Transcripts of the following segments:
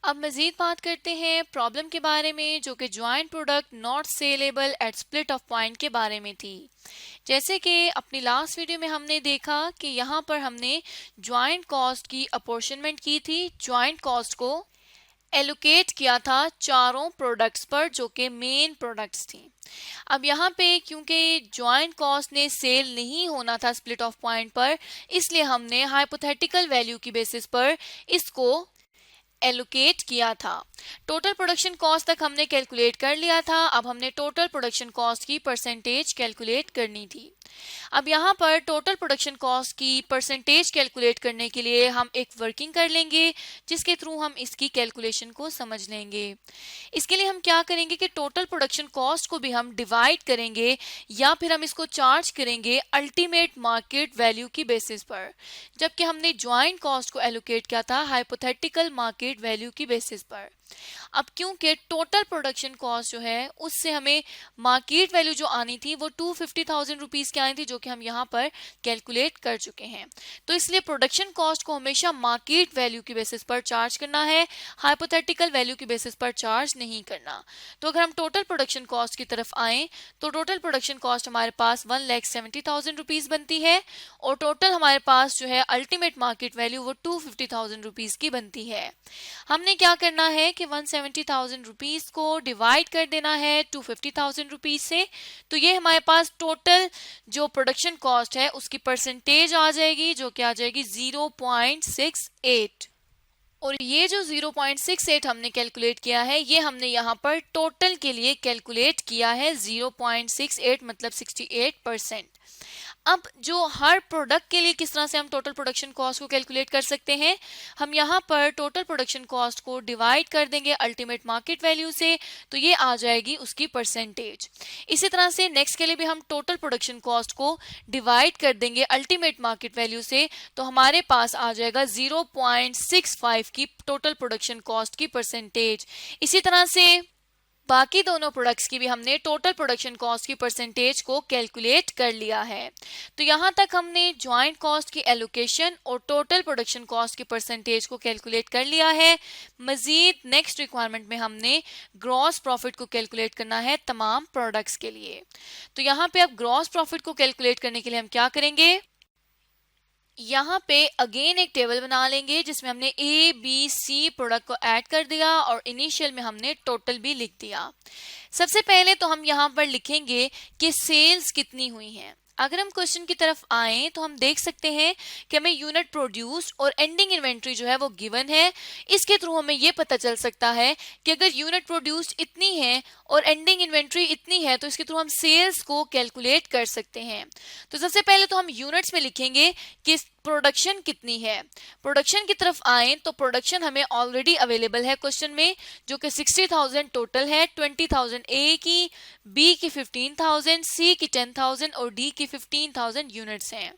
अब मजीद बात करते हैं प्रॉब्लम के बारे में जो कि joint product not saleable at split of point के बारे में थी। जैसे कि अपनी लास्ट वीडियो में हमने देखा कि यहाँ पर हमने ज्वाइंट कॉस्ट की अपॉर्शनमेंट की थी, ज्वाइंट कॉस्ट को एलोकेट किया था चारों प्रोडक्ट्स पर जो कि मेन प्रोडक्ट्स थी। अब यहाँ पे क्योंकि ज्वाइंट कॉस्ट ने सेल नहीं होना था स्प्लिट ऑफ पॉइंट पर, इसलिए हमने हाइपोथेटिकल वैल्यू की बेसिस पर इसको एलोकेट किया था। टोटल प्रोडक्शन कॉस्ट तक हमने कैलकुलेट कर लिया था। अब हमने टोटल प्रोडक्शन कॉस्ट की परसेंटेज कैलकुलेट करनी थी। अब यहाँ पर टोटल प्रोडक्शन कॉस्ट की परसेंटेज कैलकुलेट करने के लिए हम एक वर्किंग कर लेंगे जिसके थ्रू हम इसकी कैलकुलेशन को समझ लेंगे। इसके लिए हम क्या करेंगे कि टोटल प्रोडक्शन कॉस्ट को भी हम डिवाइड करेंगे या फिर हम इसको चार्ज करेंगे अल्टीमेट मार्केट वैल्यू की बेसिस पर, जबकि हमने ज्वाइंट कॉस्ट को एलोकेट किया था हाइपोथेटिकल मार्केट वैल्यू की बेसिस पर। अब क्योंकि टोटल प्रोडक्शन कॉस्ट जो है उससे हमें मार्केट वैल्यू जो आनी थी वो 250,000 रुपीज की आनी थी, जो कि हम यहाँ पर कैलकुलेट कर चुके हैं। तो इसलिए प्रोडक्शन कॉस्ट को हमेशा मार्केट वैल्यू की बेसिस पर चार्ज करना है, हाइपोथेटिकल वैल्यू की बेसिस पर चार्ज नहीं करना। तो अगर हम टोटल प्रोडक्शन कॉस्ट की तरफ आए तो टोटल प्रोडक्शन कॉस्ट हमारे पास 1,70,000 रुपीज बनती है और टोटल हमारे पास जो है अल्टीमेट मार्केट वैल्यू वो 250,000 रुपीज की बनती है। हमने क्या करना है कि 170,000 रुपीज को डिवाइड कर देना है 250,000 रुपीज से। तो ये हमारे पास टोटल जो प्रोडक्शन कॉस्ट है उसकी परसेंटेज आ जाएगी जो कि आ जाएगी 0.68। और ये जो 0.68 हमने कैलकुलेट किया है ये हमने यहाँ पर टोटल के लिए कैलकुलेट किया है 0.68 मतलब 68%। अब जो हर प्रोडक्ट के लिए किस तरह से हम टोटल प्रोडक्शन कॉस्ट को कैलकुलेट कर सकते हैं, हम यहाँ पर टोटल प्रोडक्शन कॉस्ट को डिवाइड कर देंगे अल्टीमेट मार्केट वैल्यू से, तो ये आ जाएगी उसकी परसेंटेज। इसी तरह से नेक्स्ट के लिए भी हम टोटल प्रोडक्शन कॉस्ट को डिवाइड कर देंगे अल्टीमेट मार्केट वैल्यू से, तो हमारे पास आ जाएगा 0.65 की टोटल प्रोडक्शन कॉस्ट की परसेंटेज। इसी तरह से बाकी दोनों प्रोडक्ट्स की भी हमने टोटल प्रोडक्शन कॉस्ट की परसेंटेज को कैलकुलेट कर लिया है। तो यहाँ तक हमने ज्वाइंट कॉस्ट की एलोकेशन और टोटल प्रोडक्शन कॉस्ट की परसेंटेज को कैलकुलेट कर लिया है। मजीद नेक्स्ट रिक्वायरमेंट में हमने ग्रॉस प्रॉफिट को कैलकुलेट करना है तमाम प्रोडक्ट्स के लिए। तो यहाँ पे अब ग्रॉस प्रॉफिट को कैलकुलेट करने के लिए हम क्या करेंगे, यहाँ पे अगेन एक टेबल बना लेंगे जिसमें हमने ए बी सी प्रोडक्ट को ऐड कर दिया और इनिशियल में हमने टोटल भी लिख दिया। सबसे पहले तो हम यहाँ पर लिखेंगे कि सेल्स कितनी हुई हैं। अगर हम क्वेश्चन की तरफ आए तो हम देख सकते हैं कि हमें यूनिट प्रोड्यूस्ड और एंडिंग इन्वेंट्री जो है वो गिवन है। इसके थ्रू हमें ये पता चल सकता है कि अगर यूनिट प्रोड्यूस्ड इतनी है और एंडिंग इन्वेंट्री इतनी है तो इसके थ्रू हम सेल्स को कैलकुलेट कर सकते हैं। तो सबसे पहले तो हम यूनिट्स में लिखेंगे कि प्रोडक्शन कितनी है। प्रोडक्शन की तरफ आए तो प्रोडक्शन हमें ऑलरेडी अवेलेबल है क्वेश्चन में, जो कि 60,000 टोटल है। 20,000 ए की, बी की 15,000, सी की 10,000 और डी की 15,000 यूनिट्स हैं।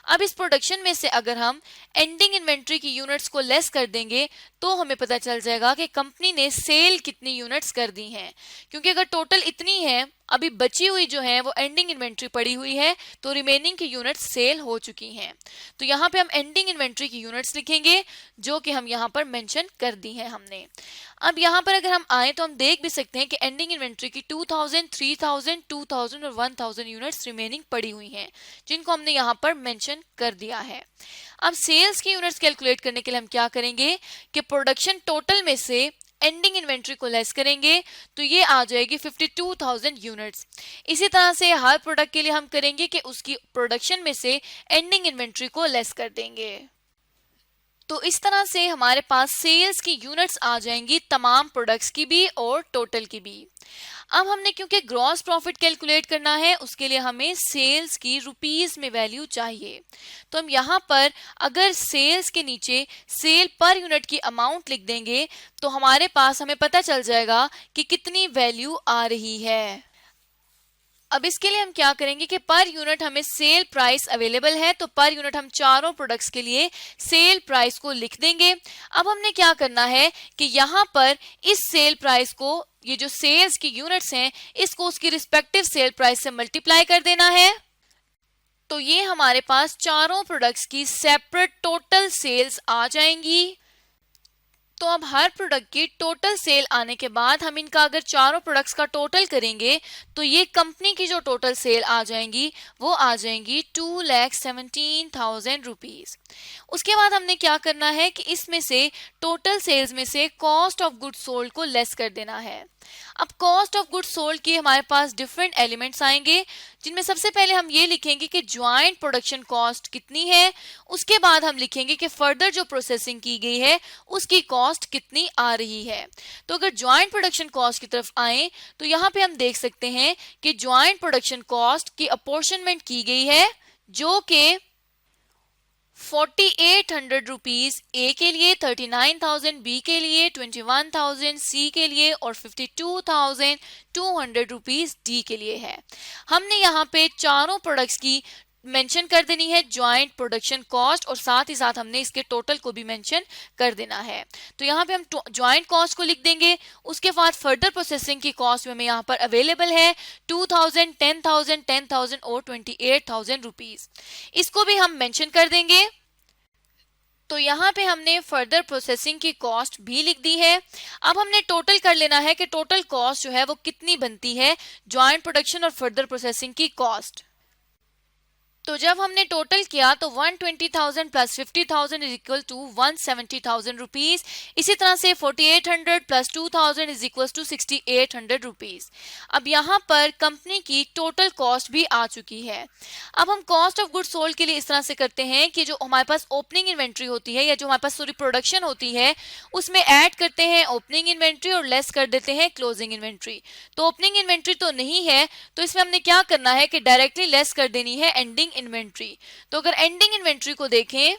अब इस प्रोडक्शन में से अगर हम एंडिंग इन्वेंट्री की यूनिट्स को लेस कर देंगे तो हमें पता चल जाएगा कि कंपनी ने सेल कितनी यूनिट्स कर दी हैं। क्योंकि अगर टोटल इतनी है, अभी बची हुई जो है वो एंडिंग इन्वेंट्री पड़ी हुई है, तो रिमेनिंग की यूनिट्स सेल हो चुकी हैं। तो यहाँ पे हम एंडिंग इन्वेंट्री की यूनिट्स लिखेंगे जो कि हम यहाँ पर मेंशन कर दी है हमने। अब यहाँ पर अगर हम आए तो हम देख भी सकते हैं कि एंडिंग इन्वेंट्री की 2,000, 3,000, 2,000 और 1,000 यूनिट्स रिमेनिंग पड़ी हुई हैं जिनको हमने यहाँ पर मेंशन कर दिया है। अब सेल्स की यूनिट्स कैलकुलेट करने के लिए हम क्या करेंगे कि प्रोडक्शन टोटल में से एंडिंग इन्वेंट्री को लेस करेंगे तो ये आ जाएगी 52,000 यूनिट्स। इसी तरह से हर प्रोडक्ट के लिए हम करेंगे कि उसकी प्रोडक्शन में से एंडिंग इन्वेंट्री को लेस कर देंगे। तो इस तरह से हमारे पास सेल्स की यूनिट्स आ जाएंगी तमाम प्रोडक्ट्स की भी और टोटल की भी। अब हमने क्योंकि ग्रॉस प्रॉफिट कैलकुलेट करना है उसके लिए हमें सेल्स की रुपीस में वैल्यू चाहिए। तो हम यहाँ पर अगर सेल्स के नीचे सेल पर यूनिट की अमाउंट लिख देंगे तो हमारे पास हमें पता चल जाएगा कि कितनी वैल्यू आ रही है। अब इसके लिए हम क्या करेंगे कि पर यूनिट हमें सेल प्राइस अवेलेबल है, तो पर यूनिट हम चारों प्रोडक्ट्स के लिए सेल प्राइस को लिख देंगे। अब हमने क्या करना है कि यहाँ पर इस सेल प्राइस को, ये जो सेल्स की यूनिट्स हैं, इसको उसकी रिस्पेक्टिव सेल प्राइस से मल्टीप्लाई कर देना है। तो ये हमारे पास चारों प्रोडक्ट्स की सेपरेट टोटल सेल्स आ जाएंगी। तो अब हर प्रोडक्ट की टोटल सेल आने के बाद हम इनका अगर चारों प्रोडक्ट्स का टोटल करेंगे तो ये कंपनी की जो टोटल सेल आ जाएंगी वो आ जाएंगी 2,17,000 रुपीज। उसके बाद हमने क्या करना है कि इसमें से टोटल सेल्स में से कॉस्ट ऑफ गुड्स सोल्ड को लेस कर देना है। अब कॉस्ट ऑफ गुड्स सोल्ड के हमारे पास डिफरेंट एलिमेंट्स आएंगे, जिनमें सबसे पहले हम ये लिखेंगे कि ज्वाइंट प्रोडक्शन कॉस्ट कितनी है। उसके बाद हम लिखेंगे कि फर्दर जो प्रोसेसिंग की गई है उसकी कॉस्ट कितनी आ रही है। तो अगर ज्वाइंट प्रोडक्शन कॉस्ट की तरफ आए तो यहाँ पे हम देख सकते हैं कि ज्वाइंट प्रोडक्शन कॉस्ट की अपॉर्शनमेंट की गई है, जो कि 4800 रुपीज ए के लिए, 39,000 बी के लिए, 21,000 सी के लिए और 52,200 रुपीज डी के लिए है। हमने यहाँ पे चारों प्रोडक्ट्स की मेंशन कर देनी है ज्वाइंट प्रोडक्शन कॉस्ट और साथ ही साथ हमने इसके टोटल को भी मेंशन कर देना है। तो यहाँ पे हम ज्वाइंट कॉस्ट को लिख देंगे। उसके बाद फर्दर प्रोसेसिंग की कॉस्ट में हमें यहाँ पर अवेलेबल है 2,000, 10,000, 10,000 और 28,000 रुपीज। इसको भी हम मेंशन कर देंगे। तो यहाँ पे हमने फर्दर प्रोसेसिंग की कॉस्ट भी लिख दी है। अब हमने टोटल कर लेना है कि टोटल कॉस्ट जो है वो कितनी बनती है ज्वाइंट प्रोडक्शन और फर्दर प्रोसेसिंग की कॉस्ट। तो जब हमने टोटल किया तो 120,000 plus 50,000 is equal to 170,000 rupees. इसी तरह से 4,800 plus 2,000 is equal to 6,800 rupees. अब यहाँ पर कंपनी की टोटल कॉस्ट भी आ चुकी है। अब हम कॉस्ट ऑफ गुड्स सोल्ड के लिए इस तरह से करते हैं कि जो हमारे पास ओपनिंग इन्वेंट्री होती है या जो हमारे पास पूरी प्रोडक्शन होती है उसमें ऐड करते हैं ओपनिंग इन्वेंट्री और लेस कर देते हैं क्लोजिंग इन्वेंट्री। तो ओपनिंग इन्वेंट्री तो नहीं है तो इसमें हमने क्या करना है कि डायरेक्टली लेस कर देनी है एंडिंग इन्वेंट्री। तो अगर एंडिंग इन्वेंट्री को देखें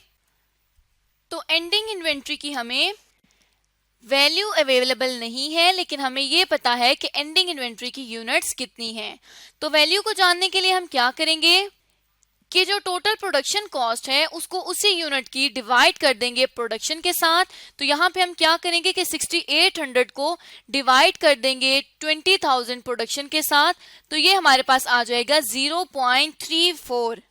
तो एंडिंग इन्वेंट्री की हमें वैल्यू अवेलेबल नहीं है, लेकिन हमें ये पता है कि एंडिंग इन्वेंट्री की यूनिट्स कितनी हैं। तो वैल्यू को जानने के लिए हम क्या करेंगे कि जो टोटल प्रोडक्शन कॉस्ट है उसको उसी यूनिट की डिवाइड कर देंगे प्रोडक्शन के साथ। तो यहाँ पे हम क्या करेंगे कि 6,800 को डिवाइड कर देंगे 20,000 प्रोडक्शन के साथ। तो ये हमारे पास आ जाएगा 0.34।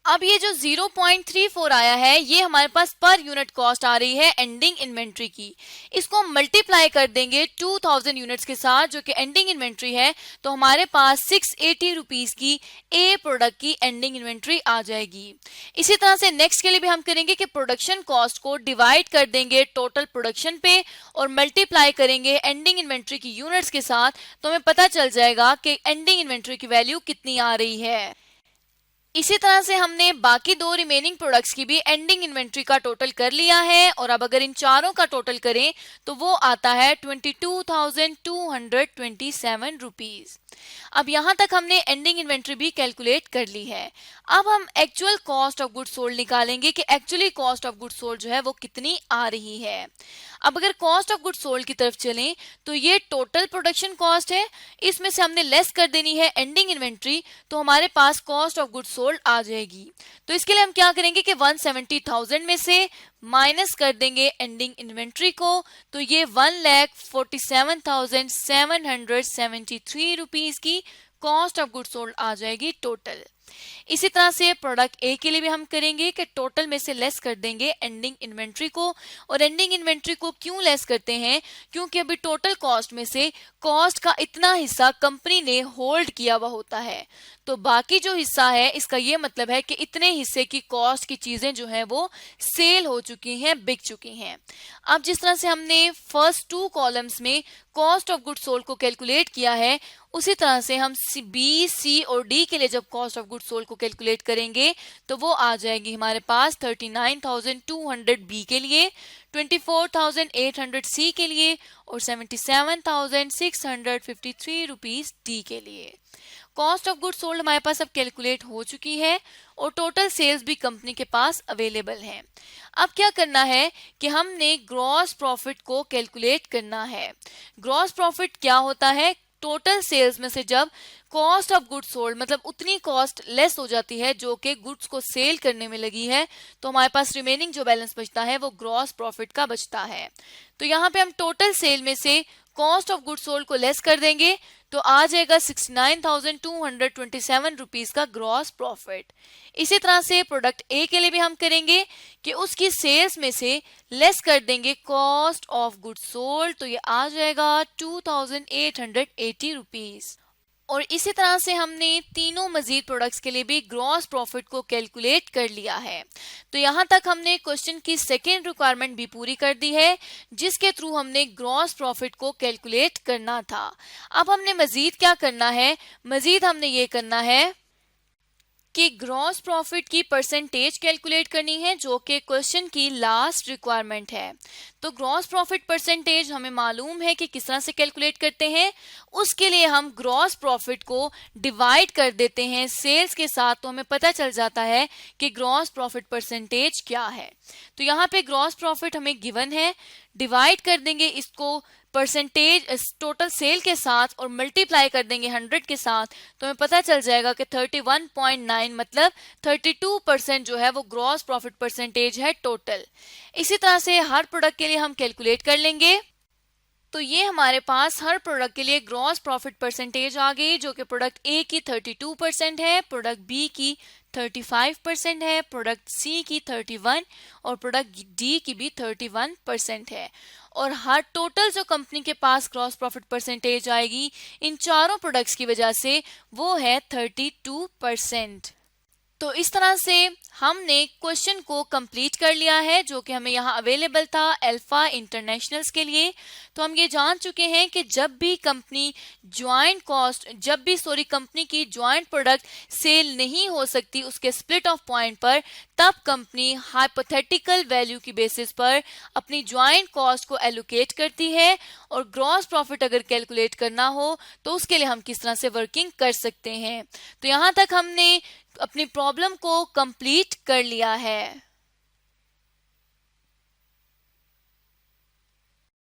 अब ये जो 0.34 आया है ये हमारे पास पर यूनिट कॉस्ट आ रही है एंडिंग इन्वेंट्री की। इसको मल्टीप्लाई कर देंगे 2,000 यूनिट्स के साथ जो कि एंडिंग इन्वेंट्री है, तो हमारे पास 680 रुपीज की ए प्रोडक्ट की एंडिंग इन्वेंट्री आ जाएगी। इसी तरह से नेक्स्ट के लिए भी हम करेंगे कि प्रोडक्शन कॉस्ट को डिवाइड कर देंगे टोटल प्रोडक्शन पे और मल्टीप्लाई करेंगे एंडिंग इन्वेंट्री की यूनिट्स के साथ, तो हमें पता चल जाएगा कि एंडिंग इन्वेंट्री की वैल्यू कितनी आ रही है। इसी तरह से हमने बाकी दो रिमेनिंग प्रोडक्ट्स की भी एंडिंग इन्वेंट्री का टोटल कर लिया है और अब अगर इन चारों का टोटल करें तो वो आता है 22,227 रुपीज। अब यहाँ तक हमने एंडिंग इन्वेंट्री भी कैलकुलेट कर ली है। अब हम actual cost of goods sold निकालेंगे कि actually cost of goods sold जो है वो कितनी आ रही है। अब अगर कॉस्ट ऑफ गुड्स सोल्ड की तरफ चलें तो ये टोटल प्रोडक्शन कॉस्ट है, इसमें से हमने लेस कर देनी है एंडिंग इन्वेंट्री, तो हमारे पास कॉस्ट ऑफ गुड्स सोल्ड आ जाएगी। तो इसके लिए हम क्या करेंगे कि 170,000 में से माइनस कर देंगे एंडिंग इन्वेंट्री को, तो ये 1,47,773 रुपीज की कॉस्ट ऑफ गुड्स सोल्ड आ जाएगी टोटल। इसी तरह से प्रोडक्ट ए के लिए भी हम करेंगे कि टोटल में से लेस कर देंगे एंडिंग इन्वेंट्री को। और एंडिंग इन्वेंट्री को क्यों लेस करते हैं, क्योंकि अभी टोटल कॉस्ट में से कॉस्ट का इतना हिस्सा कंपनी ने होल्ड किया हुआ होता है, तो बाकी जो हिस्सा है इसका ये मतलब है कि इतने हिस्से की कॉस्ट की चीजें जो है वो सेल हो चुकी हैं, बिक चुकी हैं। अब जिस तरह से हमने फर्स्ट 2 कॉलम्स में कॉस्ट ऑफ गुड्स सोल्ड को कैलकुलेट किया है, उसी तरह से हम बी, सी और डी के लिए जब कॉस्ट ऑफ गुड्स सोल्ड को कैलकुलेट करेंगे तो वो आ जाएगी हमारे पास 39,200 बी के लिए, 24,800 सी के लिए और 77,653 रुपीज डी के लिए। कॉस्ट ऑफ गुड्स सोल्ड हमारे पास अब कैलकुलेट हो चुकी है और टोटल सेल्स भी कंपनी के पास अवेलेबल है। अब क्या करना है कि हमने ग्रॉस प्रॉफिट को कैलकुलेट करना है। ग्रॉस प्रॉफिट क्या होता है, टोटल सेल्स में से जब कॉस्ट ऑफ गुड्स सोल्ड मतलब उतनी कॉस्ट लेस हो जाती है जो कि गुड्स को सेल करने में लगी है, तो हमारे पास रिमेनिंग जो बैलेंस बचता है वो ग्रॉस प्रॉफिट का बचता है। तो यहाँ पे हम टोटल सेल में से कॉस्ट ऑफ गुड सोल्ड को लेस कर देंगे तो आ जाएगा 69,227 रुपीज का ग्रॉस प्रॉफिट। इसी तरह से प्रोडक्ट ए के लिए भी हम करेंगे कि उसकी सेल्स में से लेस कर देंगे कॉस्ट ऑफ गुड सोल्ड, तो ये आ जाएगा 2,880 रुपीज। और इसी तरह से हमने तीनों मजीद प्रोडक्ट्स के लिए भी ग्रॉस प्रॉफिट को कैलकुलेट कर लिया है। तो यहाँ तक हमने क्वेश्चन की सेकेंड रिक्वायरमेंट भी पूरी कर दी है, जिसके थ्रू हमने ग्रॉस प्रॉफिट को कैलकुलेट करना था। अब हमने मजीद क्या करना है, मजीद हमने ये करना है कि ग्रॉस प्रॉफिट की परसेंटेज कैलकुलेट करनी है, जो कि क्वेश्चन की लास्ट रिक्वायरमेंट है। तो ग्रॉस प्रॉफिट परसेंटेज हमें मालूम है कि किस तरह से कैलकुलेट करते हैं। उसके लिए हम ग्रॉस प्रॉफिट को डिवाइड कर देते हैं सेल्स के साथ, तो हमें पता चल जाता है कि ग्रॉस प्रॉफिट परसेंटेज क्या है। तो यहाँ पे ग्रॉस प्रॉफिट हमें गिवन है, डिवाइड कर देंगे इसको परसेंटेज टोटल सेल के साथ और मल्टीप्लाई कर देंगे 100 के साथ, तो हमें पता चल जाएगा कि 31.9 मतलब 32% जो है वो ग्रॉस प्रॉफिट परसेंटेज है टोटल। इसी तरह से हर प्रोडक्ट के लिए हम कैलकुलेट कर लेंगे। तो ये हमारे पास हर प्रोडक्ट के लिए ग्रॉस प्रॉफिट परसेंटेज आ गई, जो कि प्रोडक्ट ए की 32% है, प्रोडक्ट बी की 35% है, प्रोडक्ट सी की 31 और प्रोडक्ट डी की भी 31% है। और हर टोटल जो कंपनी के पास ग्रॉस प्रॉफिट परसेंटेज आएगी इन चारों प्रोडक्ट्स की वजह से वो है 32%। तो इस तरह से हमने क्वेश्चन को कंप्लीट कर लिया है, जो कि हमें यहाँ अवेलेबल था अल्फा इंटरनेशनल्स के लिए। तो हम ये जान चुके हैं कि जब भी कंपनी कंपनी की ज्वाइंट प्रोडक्ट सेल नहीं हो सकती उसके स्प्लिट ऑफ पॉइंट पर, तब कंपनी हाइपोथेटिकल वैल्यू की बेसिस पर अपनी ज्वाइंट कॉस्ट को एलोकेट करती है। और ग्रॉस प्रॉफिट अगर कैलकुलेट करना हो तो उसके लिए हम किस तरह से वर्किंग कर सकते हैं। तो यहाँ तक हमने अपनी प्रॉब्लम को कंप्लीट कर लिया है।